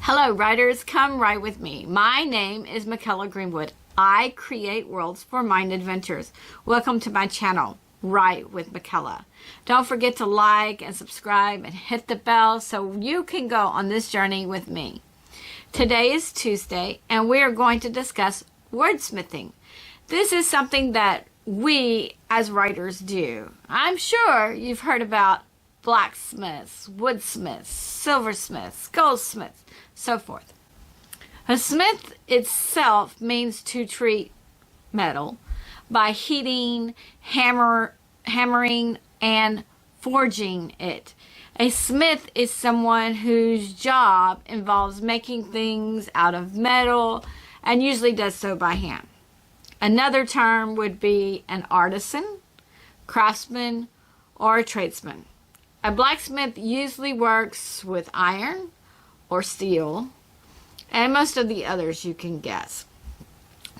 Hello, writers. Come write with me. My name is Michaela Greenwood. I create worlds for mind adventures. Welcome to my channel, Write with Michaela. Don't forget to like and subscribe and hit the bell so you can go on this journey with me. Today is Tuesday, and we are going to discuss wordsmithing. This is something that we as writers do. I'm sure you've heard about blacksmiths, woodsmiths, silversmiths, goldsmiths, so forth. A smith itself means to treat metal by heating, hammering, and forging it. A smith is someone whose job involves making things out of metal and usually does so by hand. Another term would be an artisan, craftsman, or a tradesman. A blacksmith usually works with iron or steel, and most of the others you can guess.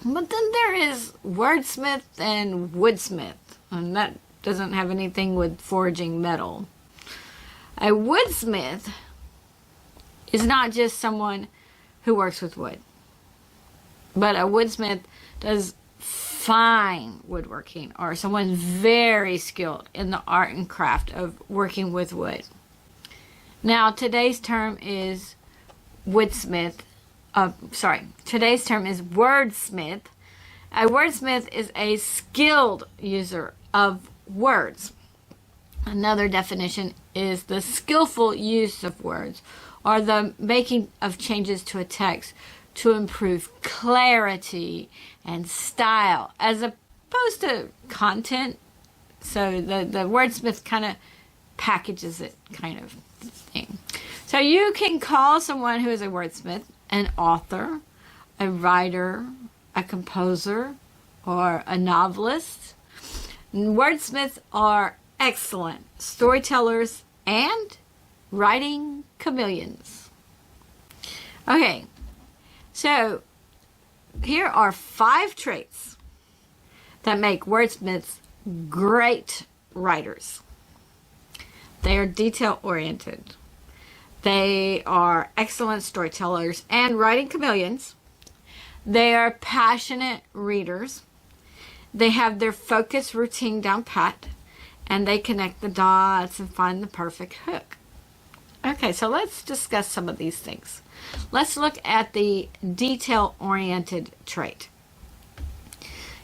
But then there is wordsmith and woodsmith, and that doesn't have anything with forging metal. A woodsmith is not just someone who works with wood, but a woodsmith does fine woodworking, or someone very skilled in the art and craft of working with wood. Now, today's term is wordsmith. A wordsmith is a skilled user of words. Another definition is the skillful use of words, or the making of changes to a text to improve clarity and style, as opposed to content. So the wordsmith kind of packages it, kind of thing. So you can call someone who is a wordsmith an author, a writer, a composer, or a novelist. Wordsmiths are excellent storytellers and writing chameleons. Okay, so here are 5 traits that make wordsmiths great writers. They are detail-oriented. They are excellent storytellers and writing chameleons. They are passionate readers. They have their focus routine down pat, and they connect the dots and find the perfect hook. Okay, so let's discuss some of these things. Let's look at the detail-oriented trait.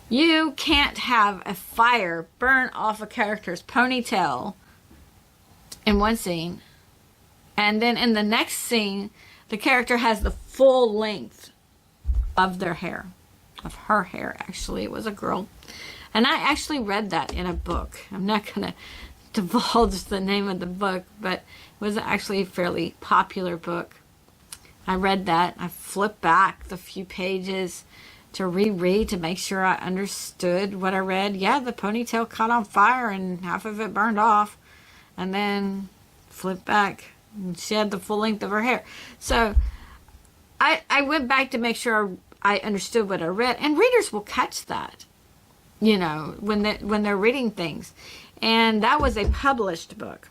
You can't have a fire burn off a character's ponytail in one scene, and then in the next scene, the character has the full length of their hair, of her hair, actually. It was a girl. And I actually read that in a book. I'm not going to divulge the name of the book, but it was actually a fairly popular book. I read that. I flipped back the few pages to reread to make sure I understood what I read. Yeah, the ponytail caught on fire and half of it burned off. And then flipped back and she had the full length of her hair. So I went back to make sure I understood what I read. And readers will catch that, you know, when they're reading things. And that was a published book.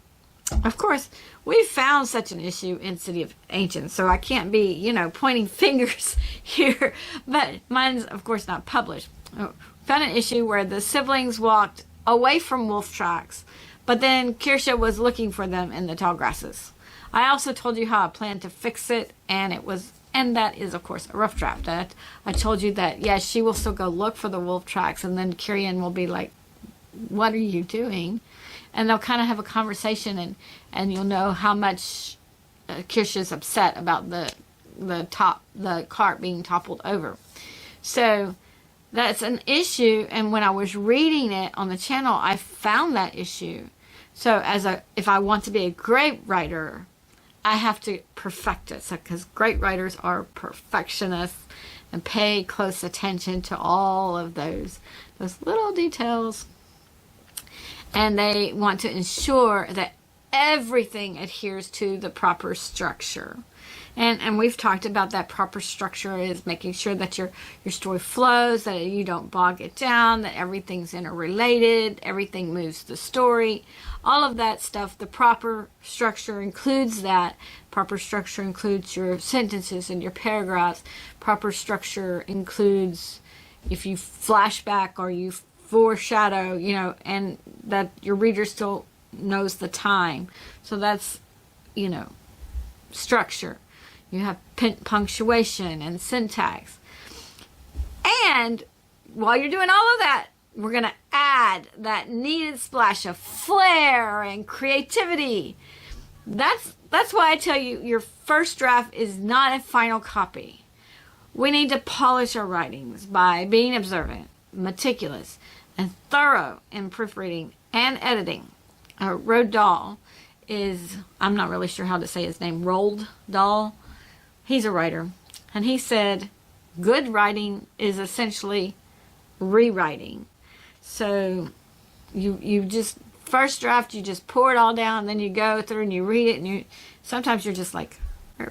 Of course, we found such an issue in City of Ancients, so I can't be, you know, pointing fingers here. But mine's, of course, not published. Found an issue where the siblings walked away from wolf tracks, but then Kirsha was looking for them in the tall grasses. I also told you how I planned to fix it, and that is, of course, a rough draft. I told you that, yes, she will still go look for the wolf tracks, and then Kirian will be like, what are you doing? And they'll kind of have a conversation, and you'll know how much Kirsha's upset about the cart being toppled over. So that's an issue, and when I was reading it on the channel, I found that issue. So if I want to be a great writer, I have to perfect it. So because great writers are perfectionists and pay close attention to all of those little details. And they want to ensure that everything adheres to the proper structure. And we've talked about that proper structure is making sure that your story flows, that you don't bog it down, that everything's interrelated, everything moves the story, all of that stuff. The proper structure includes that. Proper structure includes your sentences and your paragraphs. Proper structure includes if you flashback or you foreshadow, and that your reader still knows the time. So that's, structure. You have punctuation and syntax. And while you're doing all of that, we're going to add that needed splash of flair and creativity. That's why I tell you your first draft is not a final copy. We need to polish our writings by being observant, meticulous, and thorough in proofreading and editing. Roald Dahl is, I'm not really sure how to say his name, Roald Dahl. He's a writer. And he said, good writing is essentially rewriting. So you just, first draft, you just pour it all down, then you go through and you read it, and sometimes you're just like,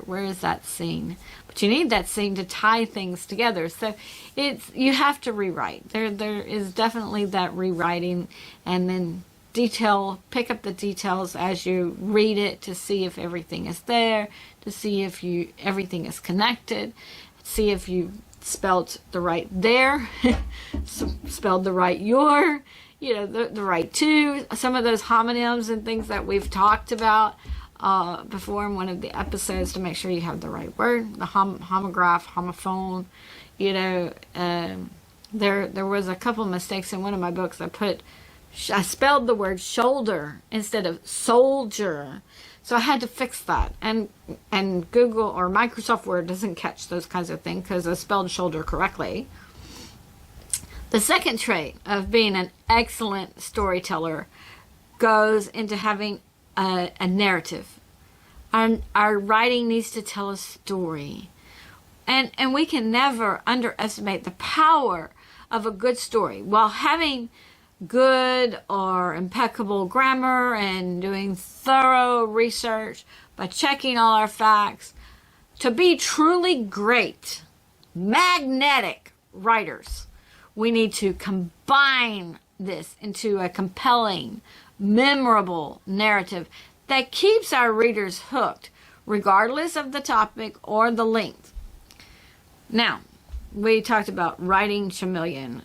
where is that scene? But you need that scene to tie things together. So you have to rewrite. There is definitely that rewriting, and then pick up the details as you read it to see if everything is there, to see if everything is connected, see if you spelled the right there, spelled the right your, the right to, some of those homonyms and things that we've talked about before in one of the episodes, to make sure you have the right word, the homograph, homophone. There was a couple of mistakes in one of my books. I spelled the word shoulder instead of soldier. So I had to fix that. And Google or Microsoft Word doesn't catch those kinds of things because I spelled shoulder correctly. The second trait of being an excellent storyteller goes into having a narrative. Our writing needs to tell a story. And we can never underestimate the power of a good story. While having good or impeccable grammar and doing thorough research by checking all our facts, to be truly great, magnetic writers, we need to combine this into a compelling, memorable narrative that keeps our readers hooked, regardless of the topic or the length. Now, we talked about writing chameleon.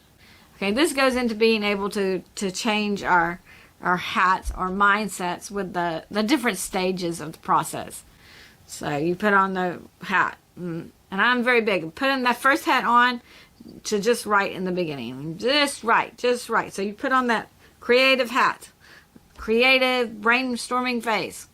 Okay, this goes into being able to change our hats or mindsets with the different stages of the process. So you put on the hat, and I'm very big. Putting that first hat on to just write in the beginning. Just write. So you put on that creative hat, creative brainstorming face.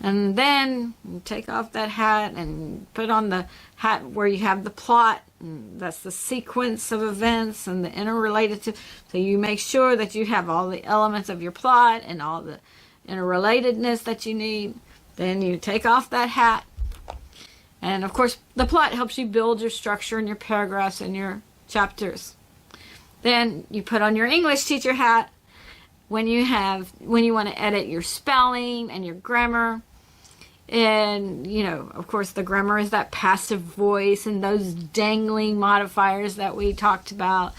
And then you take off that hat and put on the hat where you have the plot. And that's the sequence of events and the interrelated. So you make sure that you have all the elements of your plot and all the interrelatedness that you need. Then you take off that hat. And of course, the plot helps you build your structure and your paragraphs and your chapters. Then you put on your English teacher hat when you want to edit your spelling and your grammar. And, of course, the grammar is that passive voice and those dangling modifiers that we talked about.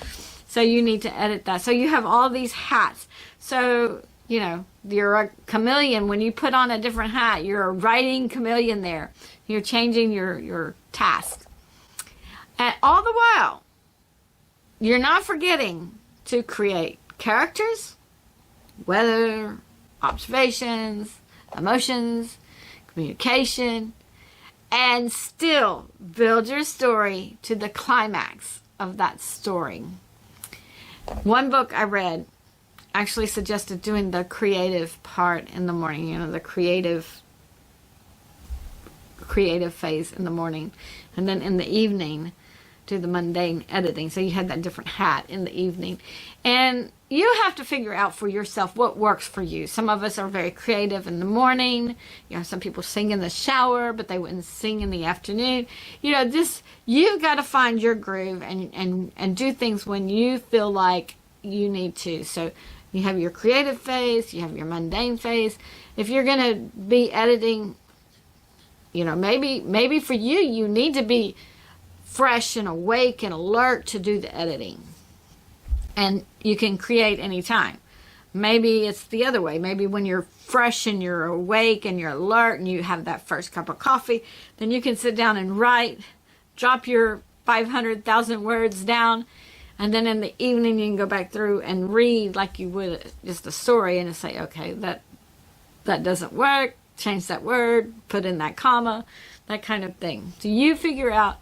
So you need to edit that. So you have all these hats. So, you're a chameleon. When you put on a different hat, you're a writing chameleon there. You're changing your task. And all the while, you're not forgetting to create characters, weather, observations, emotions, communication, and still build your story to the climax of that story. One book I read actually suggested doing the creative part in the morning, the creative phase in the morning, and then in the evening do the mundane editing. So you had that different hat in the evening. And you have to figure out for yourself what works for you. Some of us are very creative in the morning. Some people sing in the shower, but they wouldn't sing in the afternoon. You've got to find your groove and do things when you feel like you need to. So you have your creative phase, you have your mundane phase. If you're going to be editing You know, maybe for you, you need to be fresh and awake and alert to do the editing. And you can create anytime. Maybe it's the other way. Maybe when you're fresh and you're awake and you're alert and you have that first cup of coffee, then you can sit down and write, drop your 500,000 words down, and then in the evening you can go back through and read like you would just a story and say, okay, that doesn't work, change that word, put in that comma, that kind of thing. So you figure out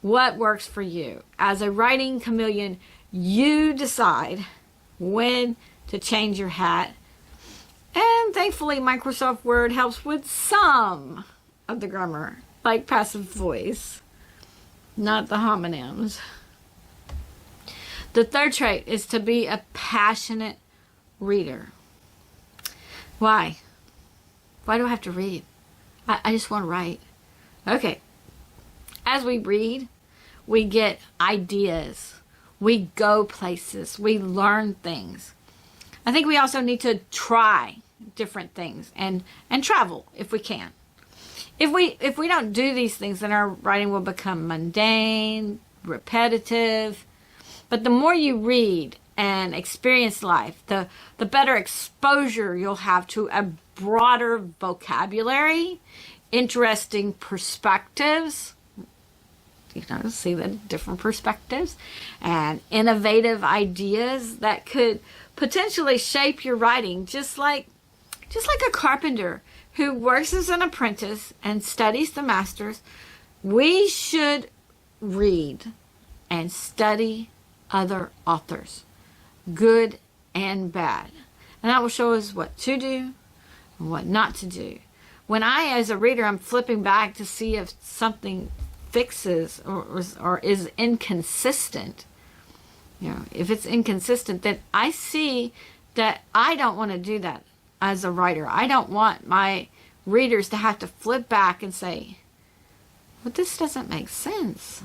what works for you. As a writing chameleon, you decide when to change your hat. And thankfully, Microsoft Word helps with some of the grammar, like passive voice, not the homonyms. The third trait is to be a passionate reader. Why? Why do I have to read? I just want to write. Okay. As we read, we get ideas. We go places. We learn things. I think we also need to try different things and travel if we can. If we don't do these things, then our writing will become mundane, repetitive. But the more you read and experience life, the better exposure you'll have to a broader vocabulary, interesting perspectives, you know, see the different perspectives, and innovative ideas that could potentially shape your writing, just like a carpenter who works as an apprentice and studies the masters. We should read and study other authors, good and bad. And that will show us what to do and what not to do. When I, as a reader, I'm flipping back to see if something fixes or is inconsistent, you know, if it's inconsistent, then I see that I don't want to do that as a writer. I don't want my readers to have to flip back and say, well, this doesn't make sense.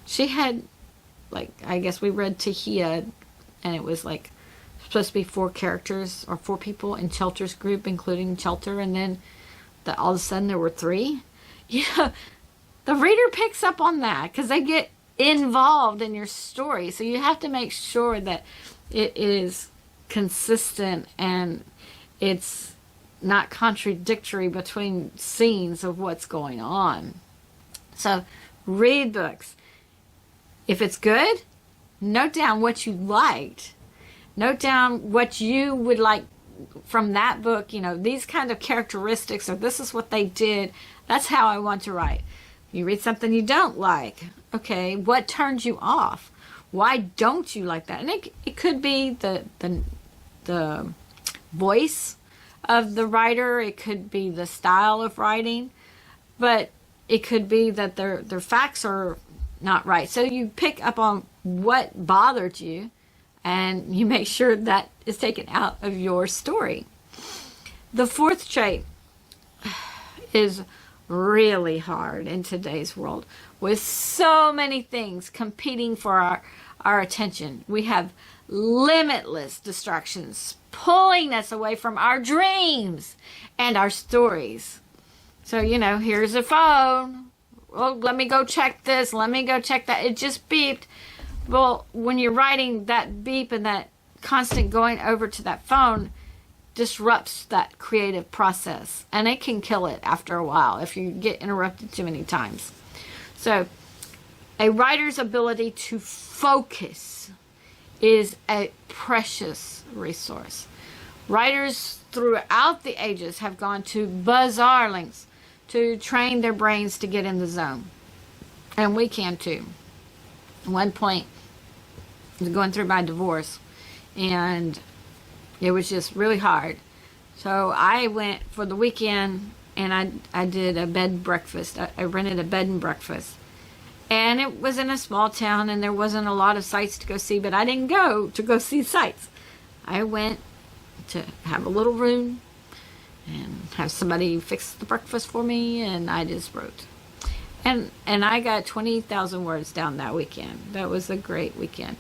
She had, like, I guess we read Tahia, and it was like supposed to be 4 characters or 4 people in Chelter's group, including Chelter, and then all of a sudden there were 3. Yeah, the reader picks up on that because they get involved in your story. So you have to make sure that it is consistent and it's not contradictory between scenes of what's going on. So read books. If it's good, note down what you liked. Note down what you would like from that book. You know, these kind of characteristics, or this is what they did. That's how I want to write. You read something you don't like. Okay, what turns you off? Why don't you like that? And it could be the voice of the writer. It could be the style of writing. But it could be that their facts are not right. So you pick up on what bothered you and you make sure that is taken out of your story. The fourth trait is really hard in today's world with so many things competing for our attention. We have limitless distractions pulling us away from our dreams and our stories. So, you know, here's a phone. Oh, let me go check this. Let me go check that. It just beeped. Well, when you're writing, that beep and that constant going over to that phone disrupts that creative process. And it can kill it after a while if you get interrupted too many times. So, a writer's ability to focus is a precious resource. Writers throughout the ages have gone to bizarre lengths to train their brains to get in the zone. And we can too. At one point, I was going through my divorce, and it was just really hard. So I went for the weekend, and I did a bed and breakfast. I rented a bed and breakfast. And it was in a small town, and there wasn't a lot of sights to go see, but I didn't go to go see sights. I went to have a little room and have somebody fix the breakfast for me, and I just wrote. And I got 20,000 words down that weekend. That was a great weekend.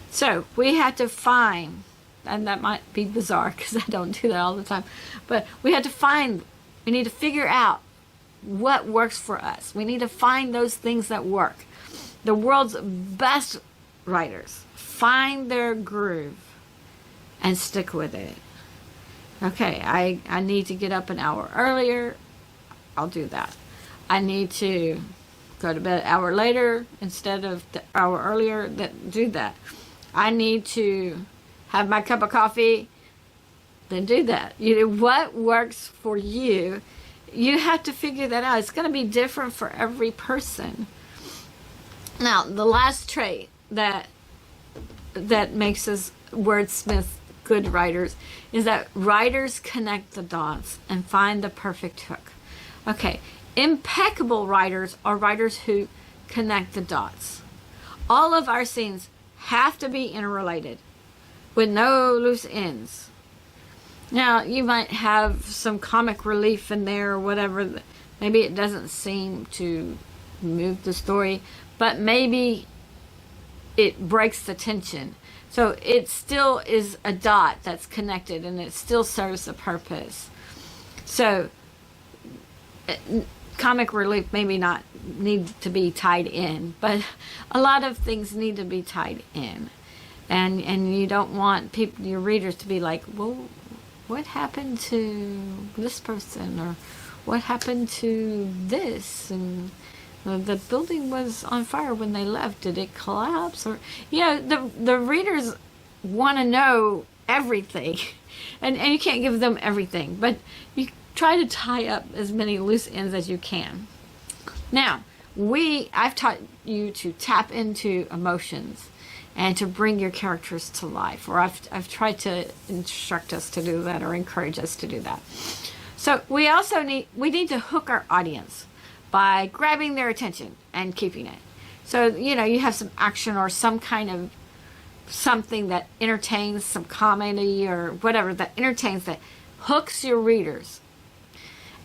So we had to find, and that might be bizarre because I don't do that all the time, but we need to figure out what works for us. We need to find those things that work. The world's best writers find their groove and stick with it. Okay, I need to get up an hour earlier. I'll do that. I need to go to bed an hour later instead of the hour earlier. Do that. I need to have my cup of coffee. Then do that. What works for you? You have to figure that out. It's going to be different for every person. Now, the last trait that makes us wordsmiths good writers is that writers connect the dots and find the perfect hook. Okay, impeccable writers are writers who connect the dots. All of our scenes have to be interrelated with no loose ends. Now, you might have some comic relief in there or whatever. Maybe it doesn't seem to move the story, but maybe it breaks the tension. So it still is a dot that's connected and it still serves a purpose. So comic relief maybe not need to be tied in, but a lot of things need to be tied in. And you don't want your readers to be like, well, what happened to this person? Or what happened to this? And the building was on fire when they left. Did it collapse? Or, the readers want to know everything. And you can't give them everything. But you try to tie up as many loose ends as you can. Now, I've taught you to tap into emotions and to bring your characters to life. Or I've tried to instruct us to do that or encourage us to do that. So we need to hook our audience by grabbing their attention and keeping it. So, you have some action or some kind of something that entertains, some comedy or whatever that entertains, that hooks your readers.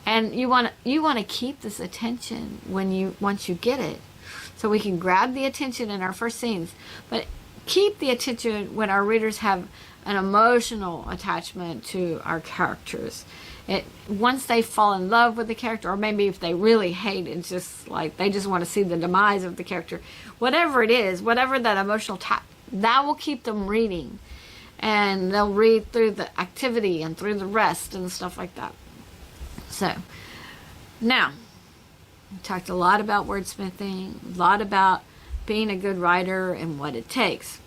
And you want to keep this attention once you get it. So we can grab the attention in our first scenes, but keep the attention when our readers have an emotional attachment to our characters. Once they fall in love with the character, or maybe if they really hate it, just like they just want to see the demise of the character, whatever it is, whatever that emotional that will keep them reading, and they'll read through the activity and through the rest and stuff like that. So now we talked a lot about wordsmithing, a lot about being a good writer and what it takes.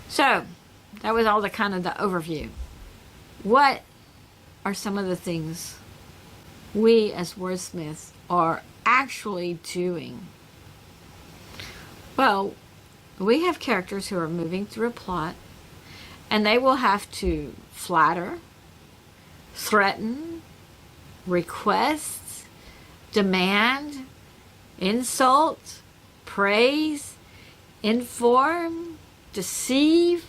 So that was all the overview. What are some of the things we as wordsmiths are actually doing? Well, we have characters who are moving through a plot, and they will have to flatter, threaten, request, demand, insult, praise, inform, deceive,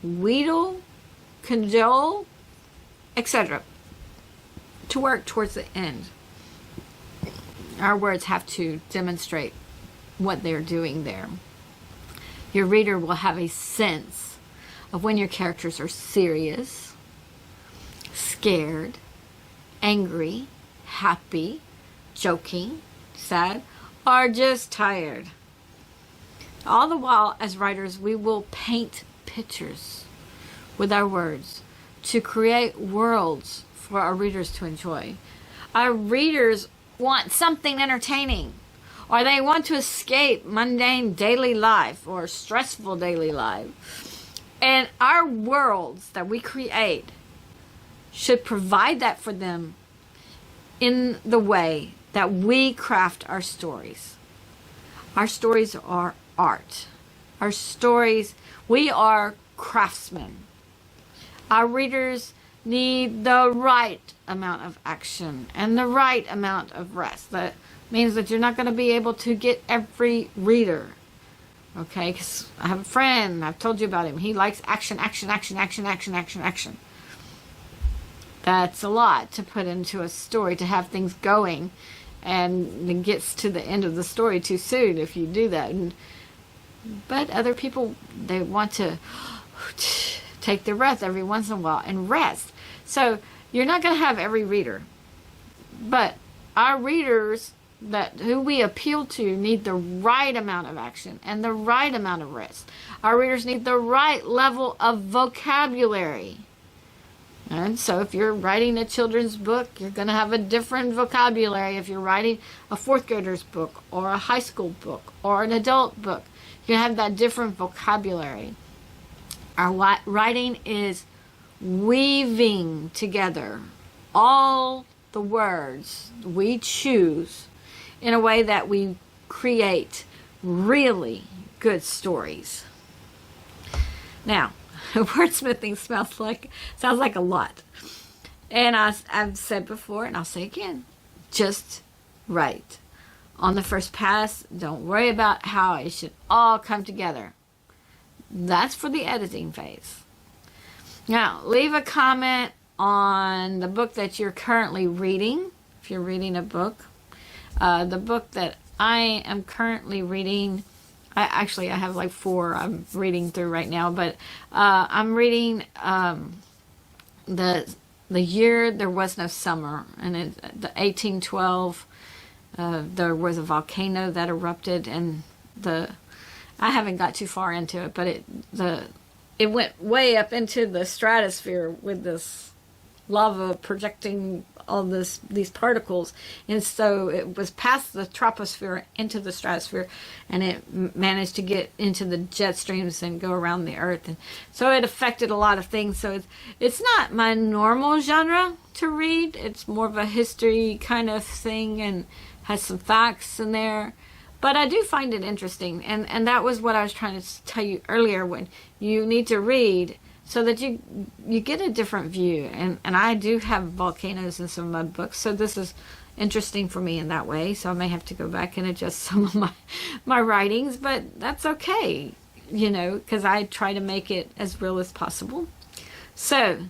wheedle, cajole, etc. to work towards the end. Our words have to demonstrate what they're doing there. Your reader will have a sense of when your characters are serious, scared, angry, happy, joking, sad, or just tired. All the while, as writers, we will paint pictures with our words to create worlds for our readers to enjoy. Our readers want something entertaining, or they want to escape mundane daily life or stressful daily life. And our worlds that we create should provide that for them in the way that we craft our stories. Our stories are art. Our stories, we are craftsmen. Our readers need the right amount of action and the right amount of rest. That means that you're not going to be able to get every reader. Okay, because I have a friend, I've told you about him. He likes action, action, action, action, action, action, action. That's a lot to put into a story, to have things going, and it gets to the end of the story too soon if you do that. But other people, they want to take their breath every once in a while and rest. So you're not going to have every reader. But our readers who we appeal to need the right amount of action and the right amount of rest. Our readers need the right level of vocabulary. And so if you're writing a children's book, you're going to have a different vocabulary. If you're writing a fourth grader's book or a high school book or an adult book, you have that different vocabulary. Our writing is weaving together all the words we choose in a way that we create really good stories. Now, wordsmithing sounds like a lot. And I've said before, and I'll say again, just write. On the first pass, don't worry about how it should all come together. That's for the editing phase. Now, leave a comment on the book that you're currently reading, if you're reading a book. The book that I am currently reading, I have like 4 I'm reading through right now, but I'm reading the Year There Was No Summer, and the 1812, there was a volcano that erupted, and I haven't got too far into it, but it went way up into the stratosphere with this lava projecting all these particles, and so it was past the troposphere into the stratosphere, and it managed to get into the jet streams and go around the earth, and so it affected a lot of things. So it's not my normal genre to read. It's more of a history kind of thing and has some facts in there, but I do find it interesting, and that was what I was trying to tell you earlier, when you need to read so that you get a different view. And I do have volcanoes in some of my books, so this is interesting for me in that way. So I may have to go back and adjust some of my writings, but that's okay, because I try to make it as real as possible. So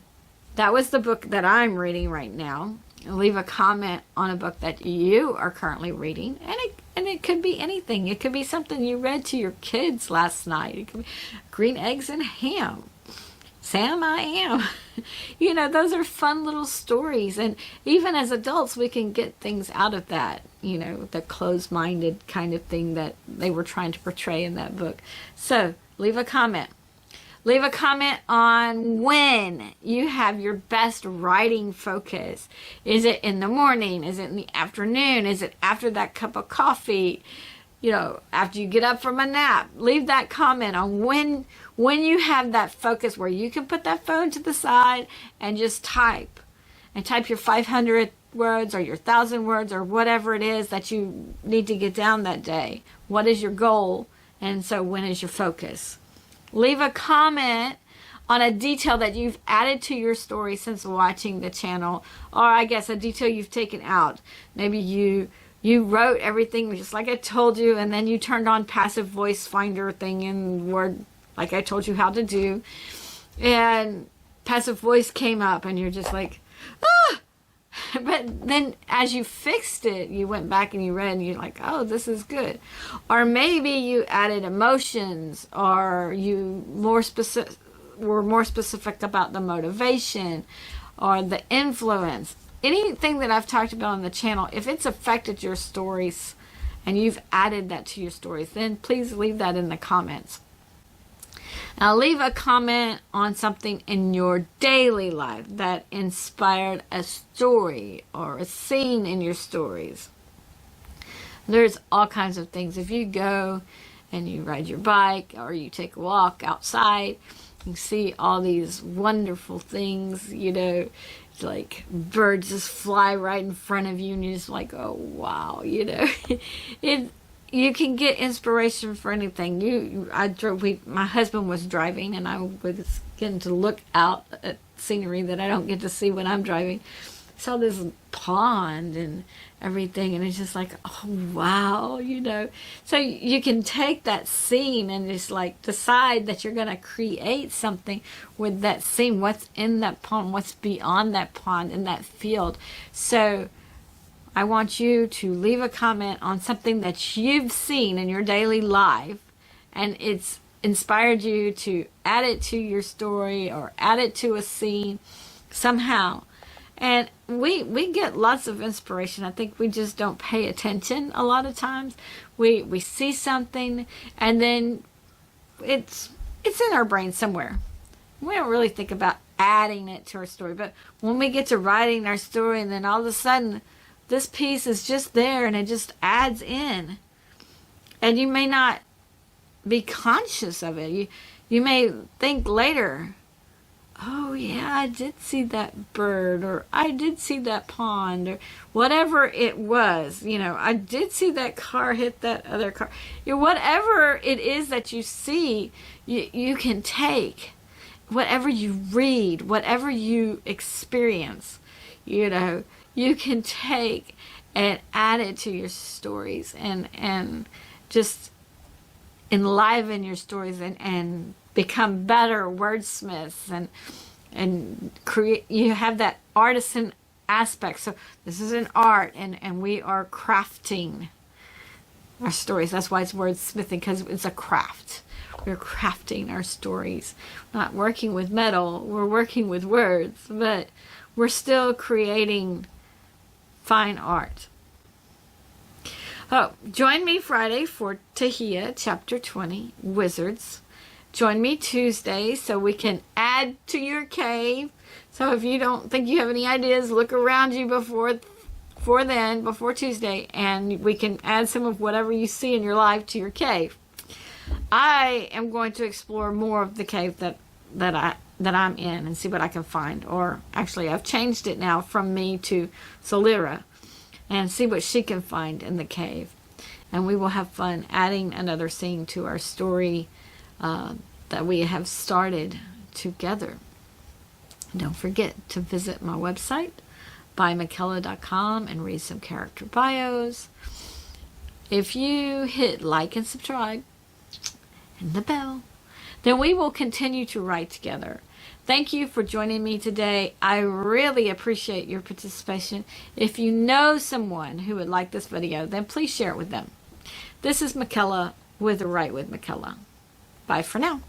that was the book that I'm reading right now. Leave a comment on a book that you are currently reading, and it could be anything. It could be something you read to your kids last night. It could be Green Eggs and Ham. Sam, I am. Those are fun little stories. And even as adults, we can get things out of that, the closed-minded kind of thing that they were trying to portray in that book. So leave a comment. Leave a comment on when you have your best writing focus. Is it in the morning? Is it in the afternoon? Is it after that cup of coffee? After you get up from a nap? Leave that comment on when you have that focus where you can put that phone to the side and just type your 500 words or your 1,000 words or whatever it is that you need to get down that day. What is your goal? And so when is your focus? Leave a comment on a detail that you've added to your story since watching the channel, or I guess a detail you've taken out. Maybe you wrote everything just like I told you, and then you turned on passive voice finder thing in Word, like I told you how to do, and passive voice came up, and you're just like, ah! But then as you fixed it, you went back and you read, and you're like, oh, this is good. Or maybe you added emotions, or you were more specific about the motivation or the influence. Anything that I've talked about on the channel, if it's affected your stories and you've added that to your stories, then please leave that in the comments. Now leave a comment on something in your daily life that inspired a story or a scene in your stories. There's all kinds of things. If you go and you ride your bike or you take a walk outside, you see all these wonderful things, like birds just fly right in front of you, and you're just like, oh wow, you can get inspiration for anything. My husband was driving, and I was getting to look out at scenery that I don't get to see when I'm driving. Saw this pond and everything, and it's just like, oh wow, So you can take that scene and just like decide that you're going to create something with that scene. What's in that pond? What's beyond that pond in that field? So I want you to leave a comment on something that you've seen in your daily life, and it's inspired you to add it to your story or add it to a scene somehow. And we get lots of inspiration. I think we just don't pay attention a lot of times. We see something, and then it's in our brain somewhere. We don't really think about adding it to our story. But when we get to writing our story, and then all of a sudden this piece is just there and it just adds in, and you may not be conscious of it. You may think later, oh yeah, I did see that bird, or I did see that pond, or whatever it was. I did see that car hit that other car. Whatever it is that you see, you can take. Whatever you read, whatever you experience, you can take and add it to your stories, and just enliven your stories, and become better wordsmiths, and create. You have that artisan aspect. So this is an art, and we are crafting our stories. That's why it's wordsmithing, because it's a craft. We're crafting our stories. Not working with metal, we're working with words, but we're still creating fine art. Oh, join me Friday for Tahia, Chapter 20, Wizards. Join me Tuesday so we can add to your cave. So if you don't think you have any ideas, look around you before Tuesday, and we can add some of whatever you see in your life to your cave. I am going to explore more of the cave that I'm in, and see what I can find. Or actually, I've changed it now from me to Solera, and see what she can find in the cave. And we will have fun adding another scene to our story that we have started together. Don't forget to visit my website, bymichaela.com, and read some character bios. If you hit like and subscribe, and the bell, then we will continue to write together. Thank you for joining me today. I really appreciate your participation. If you know someone who would like this video, then please share it with them. This is Michaela with Write with Michaela. Bye for now.